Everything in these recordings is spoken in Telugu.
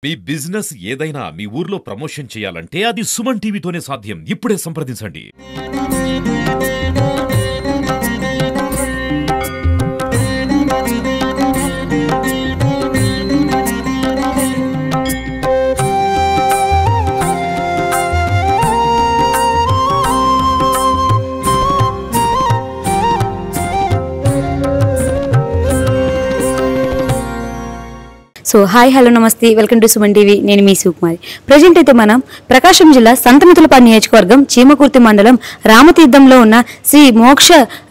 మీ బిజినెస్ ఏదైనా మీ ఊర్లో ప్రమోషన్ చేయాలంటే అది సుమన్ టీవీతోనే సాధ్యం. ఇప్పుడే సంప్రదించండి. సో హాయ్ హలో నమస్తే వెల్కమ్ టు సుమన్ టీవీ. నేను మీ సుకుమారి. ప్రజెంట్ అయితే మనం ప్రకాశం జిల్లా సంతనూతలపాడు నియోజకవర్గం చీమకుర్తి మండలం రామతీర్థంలో ఉన్న శ్రీ మోక్ష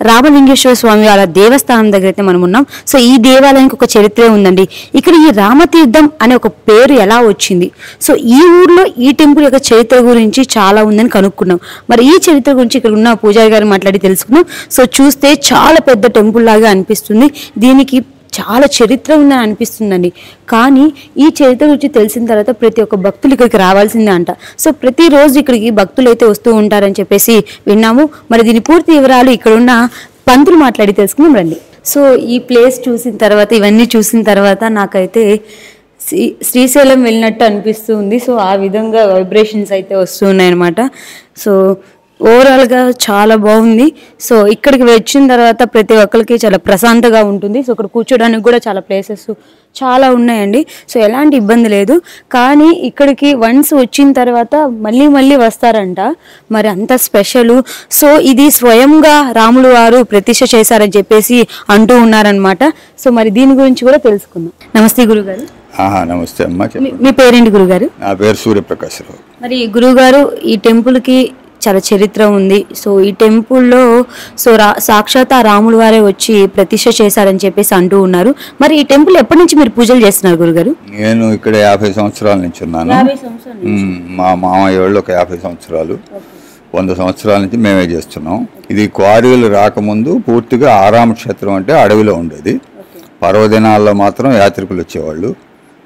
రామలింగేశ్వర స్వామి వారి దేవస్థానం దగ్గర అయితే మనం ఉన్నాం. సో ఈ దేవాలయానికి ఒక చరిత్రే ఉందండి. ఇక్కడ ఈ రామతీర్థం అనే ఒక పేరు ఎలా వచ్చింది, సో ఈ ఊర్లో ఈ టెంపుల్ యొక్క చరిత్ర గురించి చాలా ఉందని కనుక్కున్నాం. మరి ఈ చరిత్ర గురించి ఇక్కడ ఉన్న పూజారి గారు మాట్లాడి తెలుసుకున్నాం. సో చూస్తే చాలా పెద్ద టెంపుల్ లాగా అనిపిస్తుంది. దీనికి చాలా చరిత్ర ఉందని అనిపిస్తుందండి. కానీ ఈ చరిత్ర గురించి తెలిసిన తర్వాత ప్రతి ఒక్క భక్తులు ఇక్కడికి రావాల్సిందే అంట. సో ప్రతిరోజు ఇక్కడికి భక్తులు అయితే వస్తూ ఉంటారని చెప్పేసి విన్నాము. మరి దీని పూర్తి వివరాలు ఇక్కడ ఉన్న పంతులు మాట్లాడి తెలుసుకుందాం రండి. సో ఈ ప్లేస్ చూసిన తర్వాత, ఇవన్నీ చూసిన తర్వాత నాకైతే శ్రీశైలం వెళ్ళినట్టు అనిపిస్తూ ఉంది. సో ఆ విధంగా వైబ్రేషన్స్ అయితే వస్తూ ఉన్నాయన్నమాట. సో ఓవరాల్గా చాలా బాగుంది. సో ఇక్కడికి వచ్చిన తర్వాత ప్రతి ఒక్కరికి చాలా ప్రశాంతంగా ఉంటుంది. సో ఇక్కడ కూర్చోడానికి కూడా చాలా ప్లేసెస్ చాలా ఉన్నాయండి. సో ఎలాంటి ఇబ్బంది లేదు. కానీ ఇక్కడికి వన్స్ వచ్చిన తర్వాత మళ్ళీ మళ్ళీ వస్తారంట. మరి అంత స్పెషల్. సో ఇది స్వయంగా రాములు వారు ప్రతిష్ఠ చేశారని చెప్పేసి అంటూ ఉన్నారనమాట. సో మరి దీని గురించి కూడా తెలుసుకుందాం. నమస్తే గురుగారు. నమస్తే అమ్మా. మీ పేరేంటి గురుగారు? నా పేరు సూర్యప్రకాశ్రావు. మరి గురుగారు, ఈ టెంపుల్కి చాలా చరిత్ర ఉంది. సో ఈ టెంపుల్లో సో సాక్షాత్ రాములు వారే వచ్చి ప్రతిష్ఠ చేశారని చెప్పేసి అంటూ ఉన్నారు. మరి ఈ టెంపుల్ ఎప్పటి నుంచి మీరు పూజలు చేస్తున్నారు గురుగారు? నేను ఇక్కడ 50 సంవత్సరాల నుంచి ఉన్నాను. మా మామయ్య వాళ్ళు ఒక 50 సంవత్సరాలు, 100 సంవత్సరాల నుంచి మేమే చేస్తున్నాం. ఇది క్వారీలు రాకముందు పూర్తిగా ఆరామ క్షేత్రం అంటే అడవిలో ఉండేది. పర్వదినాల్లో మాత్రం యాత్రికులు వచ్చేవాళ్ళు.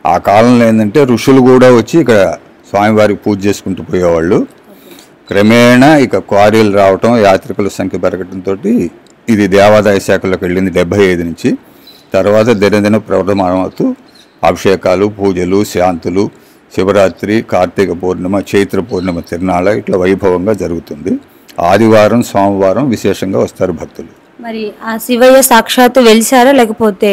ఆ కాలంలో ఏంటంటే ఋషులు కూడా వచ్చి ఇక్కడ స్వామివారికి పూజ చేసుకుంటూ పోయేవాళ్ళు. క్రమేణా ఇక క్వారీలు రావటం, యాత్రికుల సంఖ్య పెరగటంతో ఇది దేవాదాయ శాఖలోకి వెళ్ళింది 75 నుంచి. తర్వాత దినదిన ప్రవర్ధమానవుతూ అభిషేకాలు, పూజలు, శాంతులు, శివరాత్రి, కార్తీక పూర్ణిమ, చైత్ర పూర్ణిమ తిరునాళ్ళ ఇట్లా వైభవంగా జరుగుతుంది. ఆదివారం, సోమవారం విశేషంగా వస్తారు భక్తులు. మరి ఆ శివయ్య సాక్షాత్తు వెలిసారా లేకపోతే?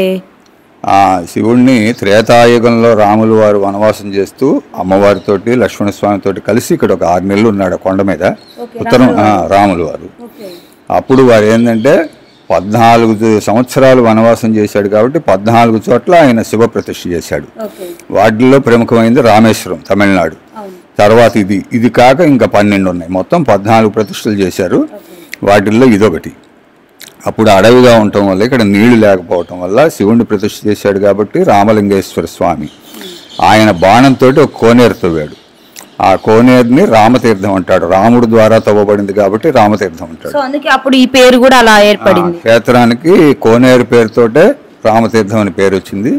ఆ శివుణ్ణి త్రేతాయుగంలో రాములు వారు వనవాసం చేస్తూ అమ్మవారితోటి లక్ష్మణస్వామితోటి కలిసి ఇక్కడ ఒక 6 నెలలు ఉన్నాడు కొండ మీద. ఉత్తరం రాములు వారు. అప్పుడు వారు ఏంటంటే 14 సంవత్సరాలు వనవాసం చేశాడు కాబట్టి 14 చోట్ల ఆయన శివ ప్రతిష్ఠ చేశాడు. వాటిల్లో ప్రముఖమైంది రామేశ్వరం, తమిళనాడు. తర్వాత ఇది కాక ఇంకా 12 ఉన్నాయి. మొత్తం 14 ప్రతిష్టలు చేశారు. వాటిల్లో ఇదొకటి. అప్పుడు అడవిగా ఉండటం వల్ల, ఇక్కడ నీళ్లు లేకపోవటం వల్ల శివుణ్ణి ప్రతిష్ఠ చేశాడు కాబట్టి రామలింగేశ్వర స్వామి ఆయన బాణంతో ఒక కోనేరు తవ్వాడు. ఆ కోనేరుని రామతీర్థం అంటాడు. రాముడు ద్వారా తవ్వబడింది కాబట్టి రామతీర్థం అంటాడు. సో అందుకే అప్పుడు ఈ పేరు కూడా అలా ఏర్పడింది. క్షేత్రానికి కోనేరు పేరుతోటే రామతీర్థం అని పేరు వచ్చింది.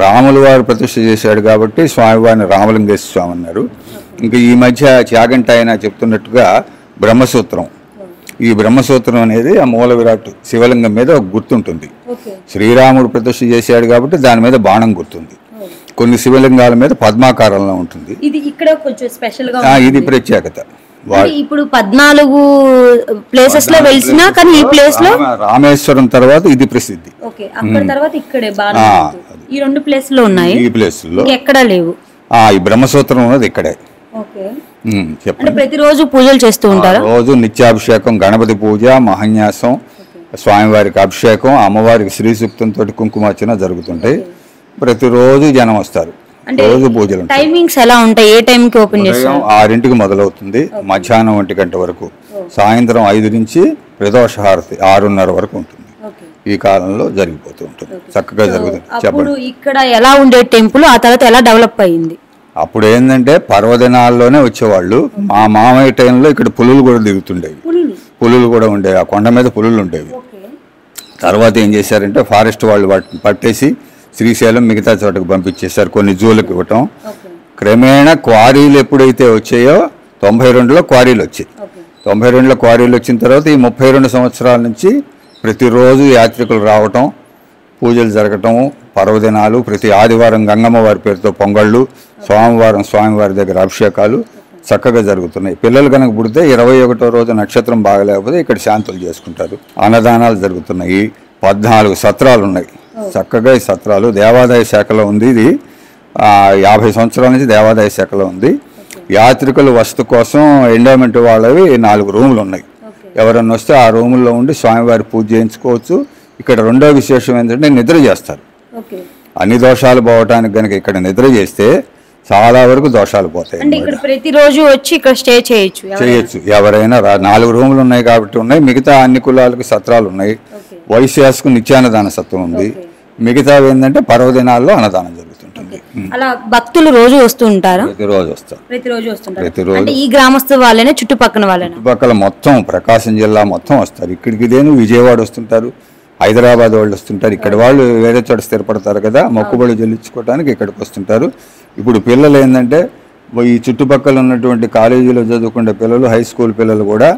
రాములు వారు ప్రతిష్ఠ చేశాడు కాబట్టి స్వామివారిని రామలింగేశ్వర స్వామి అన్నారు. ఇంకా ఈ మధ్య చాగంటి ఆయన చెప్తున్నట్టుగా బ్రహ్మసూత్రం, ఈ బ్రహ్మసూత్రం అనేది ఆ మూల విరాట్ శివలింగం మీద ఒక గుర్తుంటుంది. శ్రీరాముడు ప్రతిష్ఠ చేశాడు కాబట్టి దాని మీద బాణం గుర్తుంది. కొన్ని శివలింగాల మీద పద్మాకారంలో ఉంటుంది. ఇది ప్రత్యేకత. ఇప్పుడు 14 ప్లేసెస్ లో వెలిసినా కానీ ఈ ప్లేస్ లో రామేశ్వరం తర్వాత ఇది ప్రసిద్ధి. ఈ 2 ప్లేస్ లో ఉన్నాయి. ఈ ప్లేస్ లో ఎక్కడా లేవు. ఈ బ్రహ్మసూత్రం ఉన్నది ఇక్కడే. చెప్పండి. ప్రతిరోజు పూజలు చేస్తూ ఉంటారు? రోజు నిత్యాభిషేకం, గణపతి పూజ, మహాన్యాసం, స్వామివారికి అభిషేకం, అమ్మవారికి శ్రీ సూక్తంతో కుంకుమార్చన జరుగుతుంటాయి. ప్రతిరోజు జనం వస్తారు. రోజు పూజలు. టైమింగ్స్ ఎలా ఉంటాయి? ఏ టైం కి ఓపెన్ చేస్తారు? 6 మొదలవుతుంది, మధ్యాహ్నం 1 గంట వరకు, సాయంత్రం 5 నుంచి ప్రదోష హారతి 6:30 వరకు ఉంటుంది. ఈ కాలంలో జరిగిపోతూ ఉంటుంది. చక్కగా జరుగుతుంది. చెప్పండి. ఇక్కడ ఎలా ఉండే టెంపుల్ ఆ తర్వాత ఎలా డెవలప్ అయ్యింది? అప్పుడు ఏంటంటే పర్వదినాల్లోనే వచ్చేవాళ్ళు. మా మామయ్య టైంలో ఇక్కడ పులులు కూడా దిగుతుండేవి. పులులు కూడా ఉండేవి. ఆ కొండ మీద పులులు ఉండేవి. తర్వాత ఏం చేశారంటే ఫారెస్ట్ వాళ్ళు వాటిని పట్టేసి శ్రీశైలం మిగతా చోటకు పంపించేశారు. కొన్ని జూలకు ఇవ్వటం. క్రమేణా క్వారీలు ఎప్పుడైతే వచ్చాయో 92లో క్వారీలు వచ్చాయి. 92లో క్వారీలు వచ్చిన తర్వాత ఈ 32 సంవత్సరాల నుంచి ప్రతిరోజు యాత్రికులు రావటం, పూజలు జరగటం, పర్వదినాలు, ప్రతి ఆదివారం గంగమ్మ వారి పేరుతో పొంగళ్ళు, సోమవారం స్వామివారి దగ్గర అభిషేకాలు చక్కగా జరుగుతున్నాయి. పిల్లలు కనుక పుడితే 21వ రోజు నక్షత్రం బాగలేకపోతే ఇక్కడ శాంతులు చేసుకుంటారు. అన్నదానాలు జరుగుతున్నాయి. 14 సత్రాలు ఉన్నాయి. చక్కగా ఈ సత్రాలు దేవాదాయ శాఖలో ఉంది. ఇది 50 సంవత్సరాల నుంచి దేవాదాయ శాఖలో ఉంది. యాత్రికుల వసతి కోసం ఎండోమెంట్ వాళ్ళవి 4 రూములు ఉన్నాయి. ఎవరన్నా వస్తే ఆ రూముల్లో ఉండి స్వామివారి పూజ చేయించుకోవచ్చు. ఇక్కడ రెండో విశేషం ఏంటంటే నిద్ర చేస్తారు. అన్ని దోషాలు పోవటానికి కనుక ఇక్కడ నిద్ర చేస్తే చాలా వరకు దోషాలు పోతాయి. ప్రతిరోజు వచ్చి ఇక్కడ స్టే చేయొచ్చు. ఎవరైనా 4 రూములు ఉన్నాయి కాబట్టి ఉన్నాయి. మిగతా అన్ని కులాలకు సత్రాలు ఉన్నాయి. వైశ్యాసుకు నిత్యాన్నదాన సత్రం ఉంది. మిగతావి ఏంటంటే పర్వదినాల్లో అన్నదానం జరుగుతుంటుంది. అలా భక్తులు రోజు వస్తూ ఉంటారు. ప్రతిరోజు వస్తారు. ఈ గ్రామస్తు వాళ్ళైనా చుట్టుపక్కల మొత్తం ప్రకాశం జిల్లా మొత్తం వస్తారు. ఇక్కడికి ఇదేను విజయవాడ వస్తుంటారు, హైదరాబాద్ వాళ్ళు వస్తుంటారు. ఇక్కడ వాళ్ళు వేరే చోట స్థిరపడతారు కదా, మొక్కుబడి చెల్లించుకోవడానికి ఇక్కడికి వస్తుంటారు. ఇప్పుడు పిల్లలు ఏంటంటే ఈ చుట్టుపక్కల ఉన్నటువంటి కాలేజీలో చదువుకునే పిల్లలు, హై స్కూల్ పిల్లలు కూడా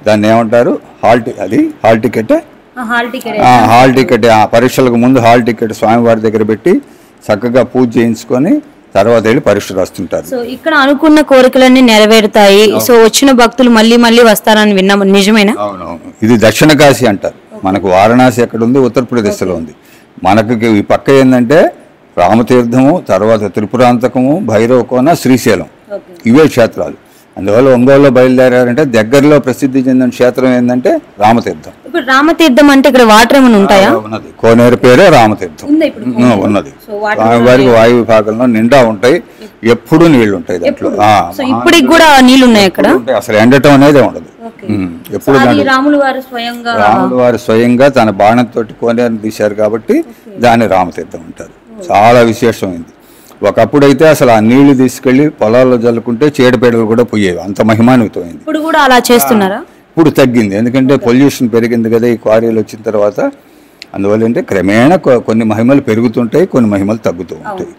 దాన్ని ఏమంటారు హాల్ టికెట్ ఆ పరీక్షలకు ముందు హాల్ టికెట్ స్వామివారి దగ్గర పెట్టి చక్కగా పూజ చేయించుకొని తర్వాత వెళ్ళి పరీక్షలు వస్తుంటారు. సో ఇక్కడ అనుకున్న కోరికలన్నీ నెరవేరుతాయి. సో వచ్చిన భక్తులు మళ్ళీ మళ్ళీ వస్తారని విన్నాము, నిజమేనా? అవునవును. ఇది దక్షిణ కాశీ అంటారు. మనకు వారణాసి ఎక్కడ ఉంది? ఉత్తరప్రదేశ్లో ఉంది. మనకు ఈ పక్క ఏంటంటే రామతీర్థము, తర్వాత త్రిపురాంతకము, భైరవకోన, శ్రీశైలం, ఇవే క్షేత్రాలు. అందువల్ల ఒంగోలులో బయలుదేరారంటే దగ్గరలో ప్రసిద్ధి చెందిన క్షేత్రం ఏంటంటే రామతీర్థం. ఇప్పుడు రామతీర్థం అంటే ఇక్కడ వాటర్ ఏమైనా ఉంటాయా? ఉన్నది. కోనేరు పేరే రామతీర్థం ఉన్నది. స్వామివారికి వాయు విభాగంలో నిండా ఉంటాయి. ఎప్పుడు నీళ్లు ఉంటాయి దాంట్లో. ఇప్పటికి కూడా నీళ్లు ఉన్నాయి అక్కడ. అసలు ఎండటం అనేది ఉండదు. ఎప్పుడు రాములు వారు స్వయంగా తన బాణంతో కోనేరుని తీశారు కాబట్టి దాన్ని రామతీర్థం అంటారు. చాలా విశేషమైంది. ఒకప్పుడైతే అసలు ఆ నీళ్లు తీసుకెళ్లి పొలాల్లో జల్లుకుంటే చీడపీడలు కూడా పోయేవి. అంత మహిమాన్వితమైంది. ఇప్పుడు కూడా అలా చేస్తున్నారా? ఇప్పుడు తగ్గింది. ఎందుకంటే పొల్యూషన్ పెరిగింది కదా ఈ క్వారీలు వచ్చిన తర్వాత. అందువల్ల అంటే క్రమేణా కొన్ని మహిమలు పెరుగుతుంటాయి, కొన్ని మహిమలు తగ్గుతూ ఉంటాయి.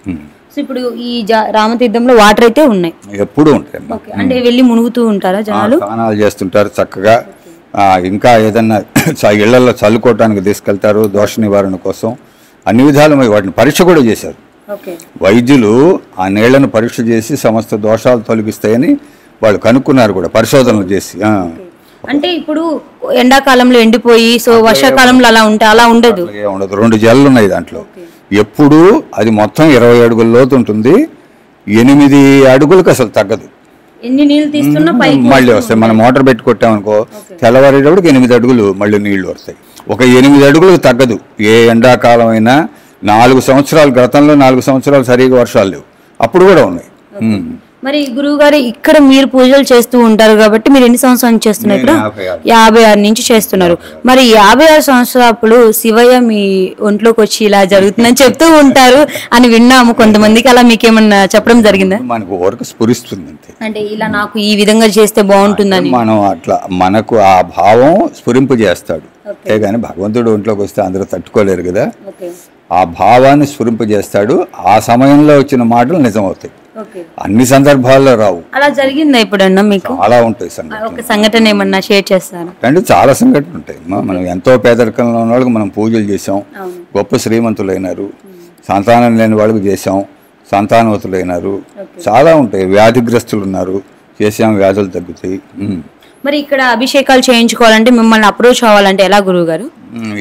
ఇప్పుడు ఈ రామతీర్థంలో వాటర్ అయితే ఉన్నాయి, ఎప్పుడు ఉంటాయి. అంటే వెళ్ళి మునుగుతూ ఉంటారా జనాలు? స్నానాలు చేస్తుంటారు చక్కగా. ఇంకా ఏదన్నా ఇళ్లలో చల్లుకోవటానికి తీసుకెళ్తారు దోష నివారణ కోసం. అన్ని విధాలు వాటిని పరీక్ష కూడా చేశారు. వైద్యులు ఆ నీళ్లను పరీక్ష చేసి సమస్త దోషాలు తొలగిస్తాయని వాళ్ళు కనుక్కున్నారు కూడా, పరిశోధనలు చేసి. అంటే ఇప్పుడు ఎండాకాలంలో ఎండిపోయి సో వర్షాకాలంలో అలా ఉండదు. 2 జల్లు ఉన్నాయి దాంట్లో. ఎప్పుడు అది మొత్తం 20 అడుగుల లోతు ఉంటుంది. 8 అడుగులకు అసలు తగ్గదు. ఎన్ని నీళ్లు తీసుకున్నా మళ్ళీ వస్తాయి. మనం మోటార్ పెట్టి కొట్టామనుకో తెల్లవారేటప్పుడు 8 అడుగులు మళ్ళీ నీళ్లు వస్తాయి. ఒక 8 అడుగులకు తగ్గదు. ఏ ఎండాకాలం అయినా 4 సంవత్సరాలు, గతంలో 4 సంవత్సరాలు సరిగా వర్షాలు లేవు, అప్పుడు కూడా ఉన్నాయి. మరి గురువు గారు ఇక్కడ మీరు పూజలు చేస్తూ ఉంటారు కాబట్టి మీరు ఎన్ని సంవత్సరాల నుంచి చేస్తున్నారు? ఇక్కడ 56 నుంచి చేస్తున్నారు. మరి 56 సంవత్సరాలు శివయ్య మీ ఒంట్లోకి వచ్చి ఇలా జరుగుతుందని చెప్తూ ఉంటారు అని విన్నాము. కొంతమందికి అలా మీకేమన్నా చెప్పడం జరిగిందా? మనకు ఓరకు స్ఫురిస్తుంది అంతే. అంటే ఇలా నాకు ఈ విధంగా చేస్తే బాగుంటుందని మనం అట్లా మనకు ఆ భావం స్ఫురింపు చేస్తాడు. కానీ భగవంతుడు ఒంట్లోకి వస్తే అందరూ తట్టుకోలేరు కదా. ఆ భావాన్ని స్ఫురింపజేస్తాడు. ఆ సమయంలో వచ్చిన మాటలు నిజమవుతాయి. అన్ని సందర్భాల్లో రావు. అలా జరిగిందా ఎప్పుడన్నా మీకు? చాలా ఉంటాయి సంఘటన ఏమన్నా షేర్ చేస్తారా? అంటే చాలా సంఘటనలు ఉంటాయి. మనం ఎంతో పేదరికంలో ఉన్న వాళ్ళకి మనం పూజలు చేసాం, గొప్ప శ్రీమంతులైనారు. సంతానం లేని వాళ్ళకి చేసాం, సంతానవతులైనారు. చాలా ఉంటాయి. వ్యాధిగ్రస్తులు ఉన్నారు, చేసాం, వ్యాధులు తగ్గుతాయి. మరి ఇక్కడ అభిషేకాలు చేయించుకోవాలంటే మిమ్మల్ని అప్రోచ్ అవ్వాలంటే ఎలా గురువు గారు?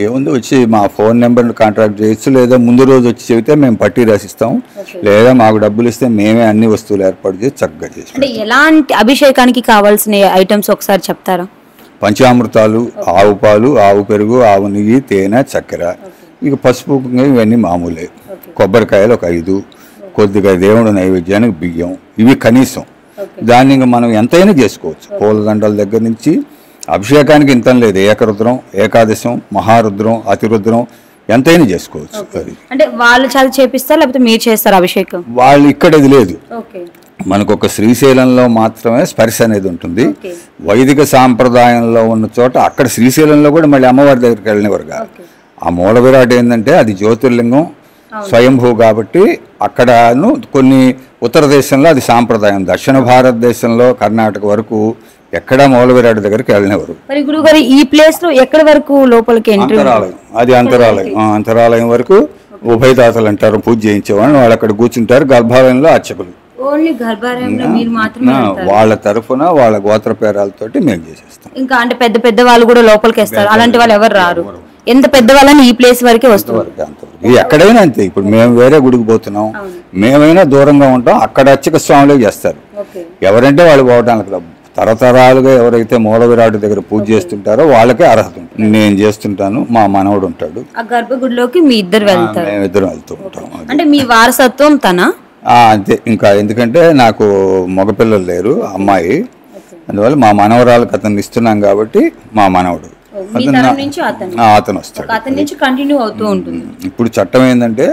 ఏముంది, వచ్చి మా ఫోన్ నెంబర్ని కాంటాక్ట్ చేయొచ్చు, లేదా ముందు రోజు వచ్చి చెబితే మేము పట్టి రాసిస్తాం, లేదా మాకు డబ్బులు ఇస్తే మేమే అన్ని వస్తువులు ఏర్పాటు చేసి చక్కగా చేసి. అంటే ఎలాంటి అభిషేకానికి కావాల్సిన ఐటమ్స్ ఒకసారి చెప్తారా? పంచామృతాలు, ఆవు పాలు, ఆవు పెరుగు, ఆవు నెయ్యి, తేనె, చక్కెర, ఇక పసుపు, ఇవన్నీ మామూలే. కొబ్బరికాయలు ఒక 5, కొద్దిగా దేవుడు నైవేద్యానికి బియ్యం, ఇవి కనీసం. దాన్ని ఇంకా మనం ఎంతైనా చేసుకోవచ్చు. పూలదండల దగ్గర నుంచి అభిషేకానికి ఇంత లేదు. ఏకరుద్రం, ఏకాదశం, మహారుద్రం, అతిరుద్రం ఎంతైనా చేసుకోవచ్చు. అది అంటే వాళ్ళు చాలా చేపిస్తారు లేకపోతే మీరు చేస్తారు అభిషేకం? వాళ్ళు ఇక్కడది లేదు. మనకు ఒక శ్రీశైలంలో మాత్రమే స్పర్శ అనేది ఉంటుంది. వైదిక సాంప్రదాయంలో ఉన్న చోట అక్కడ శ్రీశైలంలో కూడా మళ్ళీ అమ్మవారి దగ్గరికి వెళ్ళినవారుగా. ఆ మూల విరాట్ ఏంటంటే అది జ్యోతిర్లింగం, స్వయంభూ కాబట్టి అక్కడను కొన్ని ఉత్తర దేశంలో అది సాంప్రదాయం. దక్షిణ భారతదేశంలో కర్ణాటక వరకు ఎక్కడ మూల విరాట్ దగ్గరికి వెళ్ళినవారు. మరి గురుగారు ఈ ప్లేస్ లో ఎక్కడి వరకు లోపలికి ఎంట్రీ? అంతరాలయం, అది అంతరాలయం. అంతరాలయం వరకు ఉభయదాతలు అంటారు, పూజ చేయించేవాళ్ళు. వాళ్ళు అక్కడ కూర్చుంటారు. గర్భాలయంలో అర్చకులు ఓన్లీ గర్భాలయంలో మీరు మాత్రమే వెళ్తారు. వాళ్ళ తరఫున వాళ్ళ గోత్ర పేరాలతోటి మేము చేసేస్తాం. ఇంకా అంటే పెద్ద పెద్ద వాళ్ళు కూడా లోపలికి వేస్తారు, అలాంటి వాళ్ళు ఎవరు రారు. ఎంత పెద్ద వాళ్ళని ఈ ప్లేస్ వరకే వస్తారు. ఎక్కడైనా అంతే. ఇప్పుడు మేము వేరే గుడికి పోతున్నాం, మేమైనా దూరంగా ఉంటాం, అక్కడ అర్చక స్వాములే చేస్తారు. ఎవరంటే వాళ్ళు పోవడానికి తరతరాలుగా ఎవరైతే మూల విరాట్ దగ్గర పూజ చేస్తుంటారో వాళ్ళకే అర్హత ఉంటుంది. నేను చేస్తుంటాను, మా మనవడు ఉంటాడు. ఆ గర్భగుడిలోకి మీ ఇద్దరు వెళ్తారు? మేమిద్దరం వెళ్తూ ఉంటాం. అంటే మీ వారసత్వం తన అంతే. ఇంకా ఎందుకంటే నాకు మగపిల్లలు లేరు, అమ్మాయి. అందువల్ల మా మనవరాలకు అతను ఇస్తున్నాం కాబట్టి మా మనవడు అతను వస్తాడు. అతని నుంచి కంటిన్యూ అవుతూ ఉంటుంది. ఇప్పుడు చట్టం ఏంటంటే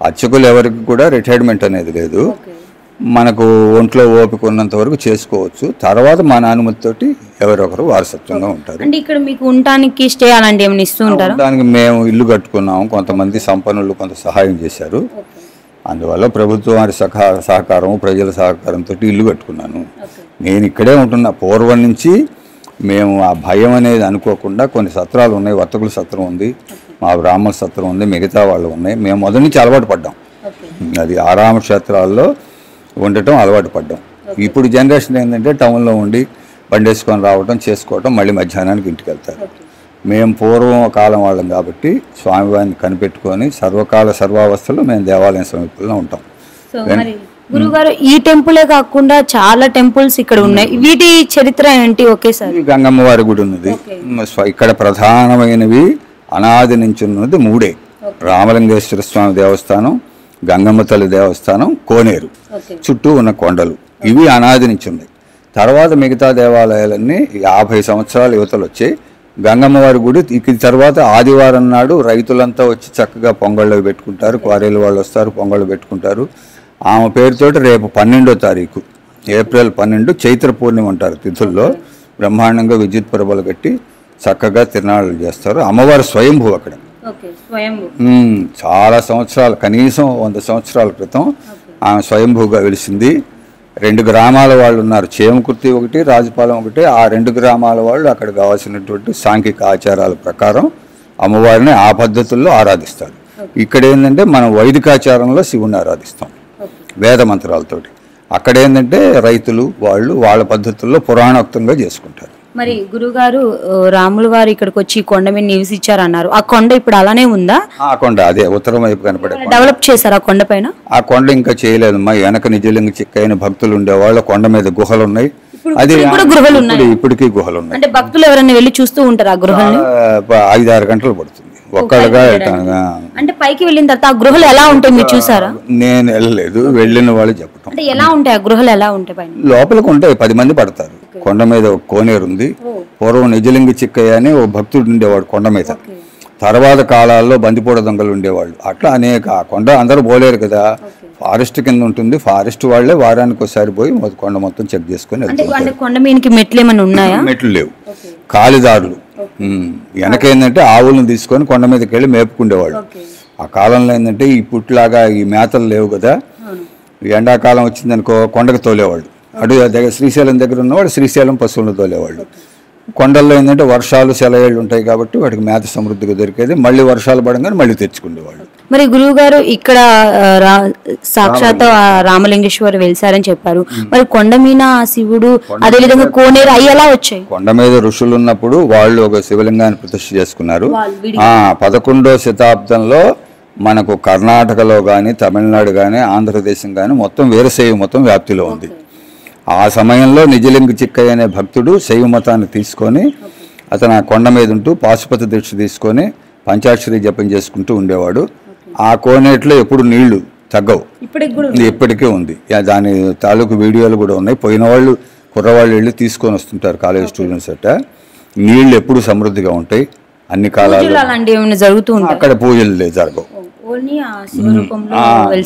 అర్చకులు ఎవరికి కూడా రిటైర్మెంట్ అనేది లేదు. మనకు ఒంట్లో ఓపిక ఉన్నంత వరకు చేసుకోవచ్చు. తర్వాత మన అనుమతితోటి ఎవరొకరు వారసత్వంగా ఉంటారు. అంటే ఇక్కడ మీకు ఉండటానికి స్టే అలాంటి ఏమైనా ఇస్తూ ఉంటారు? దానికి మేము ఇల్లు కట్టుకున్నాము. కొంతమంది సంపన్నులు కొంత సహాయం చేశారు. అందువల్ల ప్రభుత్వం వారి సహకారం, ప్రజల సహకారంతో ఇల్లు కట్టుకున్నాను. నేను ఇక్కడే ఉంటున్నా. పూర్వం నుంచి మేము ఆ భయం అనేది అనుకోకుండా కొన్ని సత్రాలు ఉన్నాయి. వర్తకుల సత్రం ఉంది, మా బ్రాహ్మణ సత్రం ఉంది, మిగతా వాళ్ళు ఉన్నాయి. మేము మొదటి నుంచి అలవాటు పడ్డాం. అది ఆరామ క్షేత్రాల్లో ఉండటం అలవాటు పడ్డాం. ఇప్పుడు జనరేషన్ ఏంటంటే టౌన్లో ఉండి బండేసుకొని రావడం, చేసుకోవటం, మళ్ళీ మధ్యాహ్నానికి ఇంటికి వెళ్తారు. మేము పూర్వం కాలం వాళ్ళం కాబట్టి స్వామివారిని కనిపెట్టుకొని సర్వకాల సర్వావస్థలో మేము దేవాలయం సమీపంలో ఉంటాం. గురుగారు, ఈ టెంపులే కాకుండా చాలా టెంపుల్స్ ఇక్కడ ఉన్నాయి. వీటి చరిత్ర ఏంటి? ఒకేసారి గంగమ్మ వారి గుడి ఉన్నది. ఇక్కడ ప్రధానమైనవి అనాది నుంచి ఉన్నది మూడే: రామలింగేశ్వర స్వామి దేవస్థానం, గంగమ్మ తల్లి దేవస్థానం, కోనేరు, చుట్టూ ఉన్న కొండలు. ఇవి అనాది నుంచి ఉన్నాయి. తర్వాత మిగతా దేవాలయాలన్నీ 50 సంవత్సరాల యువతలు వచ్చాయి. గంగమ్మ వారి గుడి ఈ తర్వాత ఆదివారం నాడు రైతులంతా వచ్చి చక్కగా పొంగళ్ళు పెట్టుకుంటారు. క్వారీల వాళ్ళు వస్తారు, పొంగళ్ళు పెట్టుకుంటారు. ఆమె పేరుతోటి రేపు 12వ తారీఖు ఏప్రిల్ 12 చైత్ర పూర్ణిమ అంటారు. తిథుల్లో బ్రహ్మాండంగా విద్యుత్ ప్రభలు కట్టి చక్కగా తిరునాళ్ళు చేస్తారు. అమ్మవారు స్వయంభూ అక్కడ. చాలా సంవత్సరాలు, కనీసం 100 సంవత్సరాల క్రితం ఆమె స్వయంభూగా వెలిసింది. 2 గ్రామాల వాళ్ళు ఉన్నారు, చేమకుర్తి ఒకటి, రాజపాలెం ఒకటి. ఆ 2 గ్రామాల వాళ్ళు అక్కడ కావాల్సినటువంటి సాంఘిక ఆచారాల ప్రకారం అమ్మవారిని ఆ పద్ధతుల్లో ఆరాధిస్తారు. ఇక్కడ ఏంటంటే మనం వైదికాచారంలో శివుని ఆరాధిస్తాం వేద మంత్రాలతోటి. అక్కడ ఏంటంటే రైతులు వాళ్ళు వాళ్ళ పద్ధతుల్లో పురాణోక్తంగా చేసుకుంటారు. మరి గురుగారు, రాములు వారు ఇక్కడికి వచ్చి కొండ మీద నివసించారన్నారు. ఆ కొండ ఇప్పుడు అలానే ఉందా? ఆ కొండ అదే ఉత్తరం వైపు కనపడే డెవలప్ చేశారు ఆ కొండ పైన? ఆ కొండ ఇంకా చేయలేదు. మా వెనక నిజలింగ చిక్కైన భక్తులు ఉండేవాళ్ళు. కొండ మీద గుహలు ఉన్నాయి. అది ఇప్పటికీ గుహలు ఉన్నాయి. అంటే భక్తులు ఎవరైనా వెళ్ళి చూస్తూ ఉంటారు ఆ గృహాన్ని? 5-6 గంటలు పడుతుంది ఒక్కళ్ళగా. అంటే పైకి వెళ్ళిన తర్వాత ఆ గృహలు ఎలా ఉంటాయి మీరు చూసారా? నేను వెళ్ళలేదు, వెళ్ళిన వాళ్ళు చెప్పటం. అంటే ఎలా ఉంటాయి ఆ గృహలు? ఎలా ఉంటాయి పైన? లోపలికి ఉంటాయి, 10 మంది పడతారు. కొండ మీద ఒక కోనేరు ఉంది. పూర్వం నిజలింగ చిక్కయ్య అని ఓ భక్తుడు ఉండేవాడు కొండ మీద. తర్వాత కాలాల్లో బందిపోడ దొంగలు ఉండేవాళ్ళు. అట్లా అనేక. ఆ కొండ అందరూ పోలేరు కదా, ఫారెస్ట్ కింద ఉంటుంది. ఫారెస్ట్ వాళ్లే వారానికి ఒకసారి పోయి కొండ మొత్తం చెక్ చేసుకుని. కొండ మీదకి మెట్లు ఏమైనా ఉన్నాయా? మెట్లు లేవు, కాలిదారులు. వెనక ఏంటంటే ఆవులను తీసుకొని కొండ మీదకి వెళ్ళి మేపుకుండేవాళ్ళు. ఆ కాలంలో ఏంటంటే ఈ పుట్లాగా ఈ మేతలు లేవు కదా, ఎండాకాలం వచ్చిందనుకో కొండకు తోలేవాళ్ళు. అటు దగ్గర శ్రీశైలం దగ్గర ఉన్నవాడు శ్రీశైలం పశువులను తోలేవాళ్ళు. కొండల్లో ఏంటంటే వర్షాలు సెలయేళ్ళు ఉంటాయి కాబట్టి వాటికి మేత సమృద్ధిగా దొరికేది. మళ్ళీ వర్షాలు పడంగానే మళ్ళీ తెచ్చుకునేవాళ్ళు. మరి గురువు గారు, ఇక్కడ సాక్షాత్ రామలింగేశ్వర వెలిసారని చెప్పారు. మరి కొండ మీద శివుడు, అదే విధంగా కోనేరు అవి ఎలా వచ్చాయి? కొండ మీద ఋషులు ఉన్నప్పుడు వాళ్ళు ఒక శివలింగాన్ని ప్రతిష్ఠ చేసుకున్నారు. 11వ శతాబ్దంలో మనకు కర్ణాటకలో కానీ, తమిళనాడు కానీ, ఆంధ్రదేశం కానీ మొత్తం వీరశైవ మతం వ్యాప్తిలో ఉంది. ఆ సమయంలో నిజలింగ చిక్కయ్య అనే భక్తుడు శైవ మతాన్ని తీసుకొని అతను ఆ కొండ మీద ఉంటూ పాశుపత దీక్ష తీసుకొని పంచాక్షరి జపం చేసుకుంటూ ఉండేవాడు. ఆ కోనేట్లో ఎప్పుడు నీళ్లు తగ్గవు, ఇప్పటికీ ఉంది. దాని తాలూకు వీడియోలు కూడా ఉన్నాయి. పోయిన వాళ్ళు కుర్రవాళ్ళు వెళ్ళి తీసుకొని వస్తుంటారు, కాలేజ్ స్టూడెంట్స్ అట్ట. నీళ్లు ఎప్పుడు సమృద్ధిగా ఉంటాయి అన్ని కాలాలు. అక్కడ పూజలు జరగవు.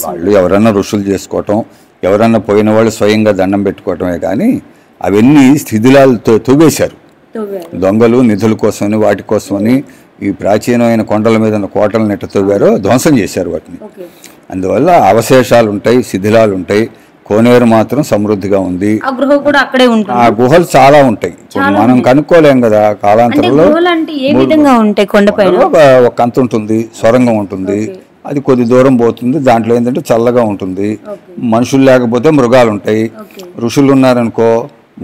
వాళ్ళు ఎవరన్నా ఋషులు చేసుకోవటం, ఎవరన్నా పోయిన వాళ్ళు స్వయంగా దండం పెట్టుకోవటమే కానీ అవన్నీ స్థితిలాలతో తవ్వేశారు. దొంగలు నిధుల కోసమని వాటి కోసమని ఈ ప్రాచీనమైన కొండల మీద ఉన్న కోటలను ఎట్ట తవ్వారో ధ్వంసం చేశారు వాటిని. అందువల్ల అవశేషాలు ఉంటాయి, శిథిలాలు ఉంటాయి. కోనేరు మాత్రం సమృద్ధిగా ఉంది. ఆ గుహలు చాలా ఉంటాయి, మనం కనుక్కోలేం కదా. కాలాంతరంలో ఒక కంత ఉంటుంది, సొరంగం ఉంటుంది, అది కొద్ది దూరం పోతుంది. దాంట్లో ఏంటంటే చల్లగా ఉంటుంది. మనుషులు లేకపోతే మృగాలు ఉంటాయి. ఋషులు ఉన్నారనుకో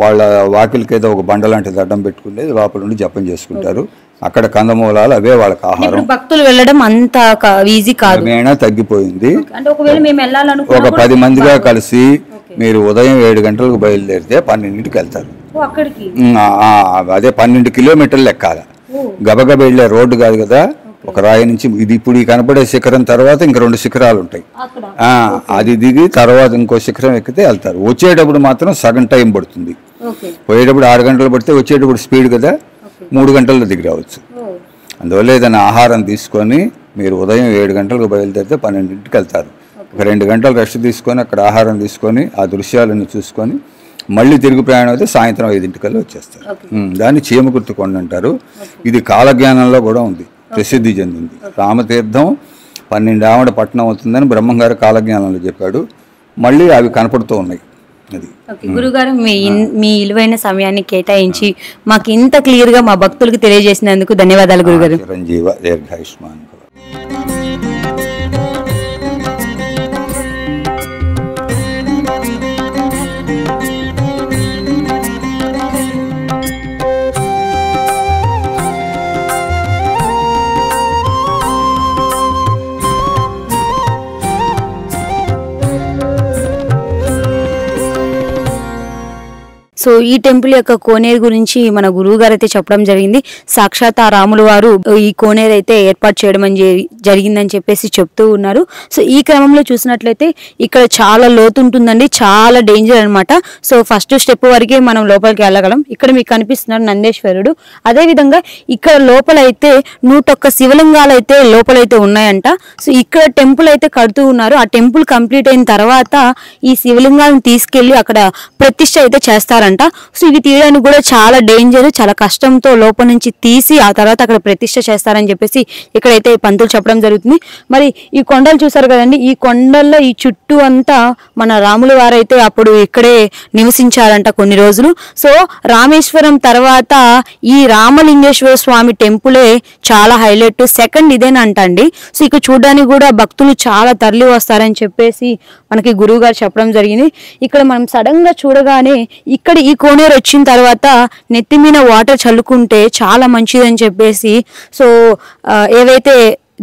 వాళ్ళ వాకిలికి ఏదో ఒక బండ లాంటిది అడ్డం పెట్టుకునేది లోపల నుండి జపం చేసుకుంటారు. అక్కడ కందమూలాలు అవే వాళ్ళకి ఆహారం. భక్తులు వెళ్ళడం అంత ఈజీ కాదు, క్రమేణా తగ్గిపోయింది. అంటే ఒకవేళ మేము వెళ్ళాలనుకున్నా ఒక 10 మందిగా కలిసి మీరు ఉదయం 7 గంటలకు బయలుదేరితే 12ంటికి వెళ్తారు. అదే 12 కిలోమీటర్లు ఎక్కాలి. గబగబ వెళ్ళే రోడ్డు కాదు కదా. ఒక రాయి నుంచి ఇది ఇప్పుడు ఈ కనపడే శిఖరం తర్వాత ఇంక 2 శిఖరాలు ఉంటాయి. అది దిగి తర్వాత ఇంకో శిఖరం ఎక్కితే వెళ్తారు. వచ్చేటప్పుడు మాత్రం సగం టైం పడుతుంది. పోయేటప్పుడు 6 గంటలు పడితే వచ్చేటప్పుడు స్పీడ్ కదా 3 గంటల్లో దిగి రావచ్చు. అందువల్ల ఏదైనా ఆహారం తీసుకొని మీరు ఉదయం 7 గంటలకు బయలుదేరితే 12ంటికి వెళ్తారు. ఒక 2 గంటలు రెస్ట్ తీసుకొని అక్కడ ఆహారం తీసుకొని ఆ దృశ్యాలను చూసుకొని మళ్ళీ తిరుగు ప్రయాణం అయితే సాయంత్రం 5ంటికల్లా వచ్చేస్తారు. దాన్ని చీమకుర్తి కొండ అంటారు. ఇది కాలజ్ఞానంలో కూడా ఉంది, ప్రసిద్ధి చెందింది. రామతీర్థం 12 ఆవిడ పట్టణం అవుతుందని బ్రహ్మంగారు కాలజ్ఞానంలో చెప్పాడు. మళ్ళీ అవి కనపడుతూ ఉన్నాయి. అది గురుగారు మీ విలువైన సమయాన్ని కేటాయించి మాకు ఇంత క్లియర్ గా మా భక్తులకు తెలియజేసినందుకు ధన్యవాదాలు గురుగారు. చిరంజీవ దీర్ఘాయుష్మాన్. సో ఈ టెంపుల్ యొక్క కోనేరు గురించి మన గురువు గారు అయితే చెప్పడం జరిగింది. సాక్షాత్ ఆ రాములు వారు ఈ కోనేరు అయితే ఏర్పాటు చేయడం జరిగిందని చెప్పేసి చెప్తూ ఉన్నారు. సో ఈ క్రమంలో చూసినట్లయితే ఇక్కడ చాలా లోతు ఉంటుందండి, చాలా డేంజర్ అనమాట. సో ఫస్ట్ స్టెప్ వరకే మనం లోపలికి వెళ్ళగలం. ఇక్కడ మీకు కనిపిస్తున్నారు నందేశ్వరుడు. అదేవిధంగా ఇక్కడ లోపల అయితే 101 శివలింగాలు అయితే లోపలైతే ఉన్నాయంట. సో ఇక్కడ టెంపుల్ అయితే కడుతూ ఉన్నారు. ఆ టెంపుల్ కంప్లీట్ అయిన తర్వాత ఈ శివలింగాలను తీసుకెళ్లి అక్కడ ప్రతిష్ఠ అయితే చేస్తారంట. సో ఇవి తీయడానికి కూడా చాలా డేంజర్, చాలా కష్టంతో లోపల నుంచి తీసి ఆ తర్వాత అక్కడ ప్రతిష్ఠ చేస్తారని చెప్పేసి ఇక్కడైతే పంతులు చెప్పడం జరుగుతుంది. మరి ఈ కొండలు చూసారు కదండి, ఈ కొండల్లో ఈ చుట్టూ అంతా మన రాముల వారైతే అప్పుడు ఇక్కడే నివసించారంట కొన్ని రోజులు. సో రామేశ్వరం తర్వాత ఈ రామలింగేశ్వర స్వామి టెంపులే చాలా హైలైట్. సెకండ్ ఇదేనంట అండి. సో ఇక్కడ చూడడానికి కూడా భక్తులు చాలా తరలి వస్తారని చెప్పేసి మనకి గురువు గారు చెప్పడం జరిగింది. ఇక్కడ మనం సడన్ గా చూడగానే ఇక్కడ ఈ కోనేరు వచ్చిన తర్వాత నెత్తి మీద వాటర్ చల్లుకుంటే చాలా మంచిదని చెప్పేసి, సో ఏవైతే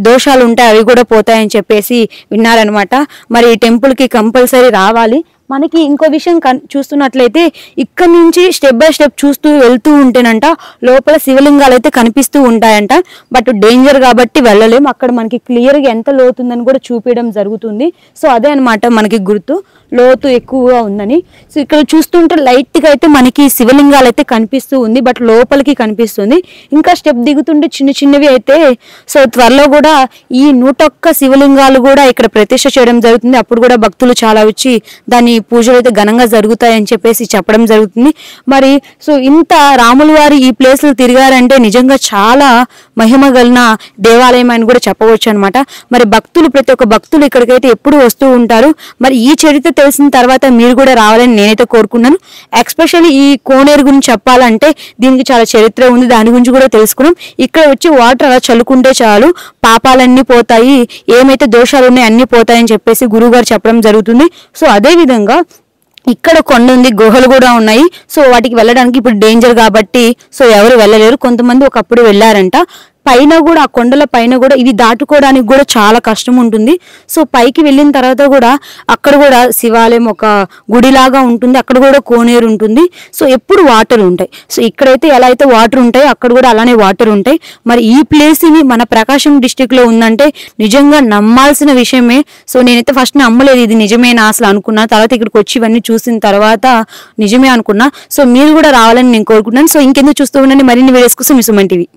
దోషాలు ఉంటాయి అవి కూడా పోతాయని చెప్పేసి విన్నారనమాట. మరి ఈ టెంపుల్కి కంపల్సరీ రావాలి. మనకి ఇంకో విషయం చూస్తున్నట్లయితే ఇక్కడ నుంచి స్టెప్ బై స్టెప్ చూస్తూ వెళ్తూ ఉంటేనంట లోపల శివలింగాలు అయితే కనిపిస్తూ ఉంటాయంట. బట్ డేంజర్ కాబట్టి వెళ్ళలేము. అక్కడ మనకి క్లియర్గా ఎంత లోతుందని కూడా చూపించడం జరుగుతుంది. సో అదే అనమాట మనకి గుర్తు, లోతు ఎక్కువగా ఉందని. సో ఇక్కడ చూస్తుంటే లైట్గా అయితే మనకి శివలింగాలు అయితే కనిపిస్తూ ఉంది, బట్ లోపలికి కనిపిస్తుంది. ఇంకా స్టెప్ దిగుతుంటే చిన్న చిన్నవి అయితే. సో త్వరలో కూడా ఈ 101 శివలింగాలు కూడా ఇక్కడ ప్రతిష్ఠ చేయడం జరుగుతుంది. అప్పుడు కూడా భక్తులు చాలా వచ్చి దాన్ని పూజలు అయితే ఘనంగా జరుగుతాయని చెప్పేసి చెప్పడం జరుగుతుంది. మరి సో ఇంత రాముల వారి ఈ ప్లేస్లు తిరిగారంటే నిజంగా చాలా మహిమ కలిగిన దేవాలయం అని కూడా చెప్పవచ్చు అనమాట. మరి భక్తులు ప్రతి ఒక్క భక్తులు ఇక్కడికైతే ఎప్పుడు వస్తూ ఉంటారు. మరి ఈ చరిత్ర తెలిసిన తర్వాత మీరు కూడా రావాలని నేనైతే కోరుకున్నాను. ఎస్పెషల్లీ ఈ కోనేరు గురించి చెప్పాలంటే దీనికి చాలా చరిత్ర ఉంది, దాని గురించి కూడా తెలుసుకున్నాం. ఇక్కడ వచ్చి వాటర్ అలా చల్లుకుంటే చాలు, పాపాలన్నీ పోతాయి, ఏమైతే దోషాలు ఉన్నాయో అన్ని పోతాయని చెప్పేసి గురువు గారు చెప్పడం జరుగుతుంది. సో అదే విధంగా ఇక్కడ కొండ ఉంది, గుహలు కూడా ఉన్నాయి. సో వాటికి వెళ్ళడానికి ఇప్పుడు డేంజర్ కాబట్టి సో ఎవరు వెళ్ళలేరు. కొంతమంది ఒకప్పుడు వెళ్ళారంట. పైన కూడా ఆ కొండల పైన కూడా ఇవి దాటుకోవడానికి కూడా చాలా కష్టం ఉంటుంది. సో పైకి వెళ్ళిన తర్వాత కూడా అక్కడ కూడా శివాలయం ఒక గుడిలాగా ఉంటుంది, అక్కడ కూడా కోనేరు ఉంటుంది. సో ఎప్పుడు వాటర్ ఉంటాయి. సో ఇక్కడైతే ఎలా అయితే వాటర్ ఉంటాయి అక్కడ కూడా అలానే వాటర్ ఉంటాయి. మరి ఈ ప్లేస్ ఇది మన ప్రకాశం డిస్టిక్ లో ఉందంటే నిజంగా నమ్మాల్సిన విషయమే. సో నేనైతే ఫస్ట్ నమ్మలేదు, ఇది నిజమేనా అసలు అనుకున్నా. తర్వాత ఇక్కడికి వచ్చి ఇవన్నీ చూసిన తర్వాత నిజమే అనుకున్నా. సో మీరు కూడా రావాలని నేను కోరుకుంటున్నాను. సో ఇంకెందుకు చూస్తూ ఉండండి, మరిన్ని వీడియోస్ కోసం మీ సుమన్ టీవీ.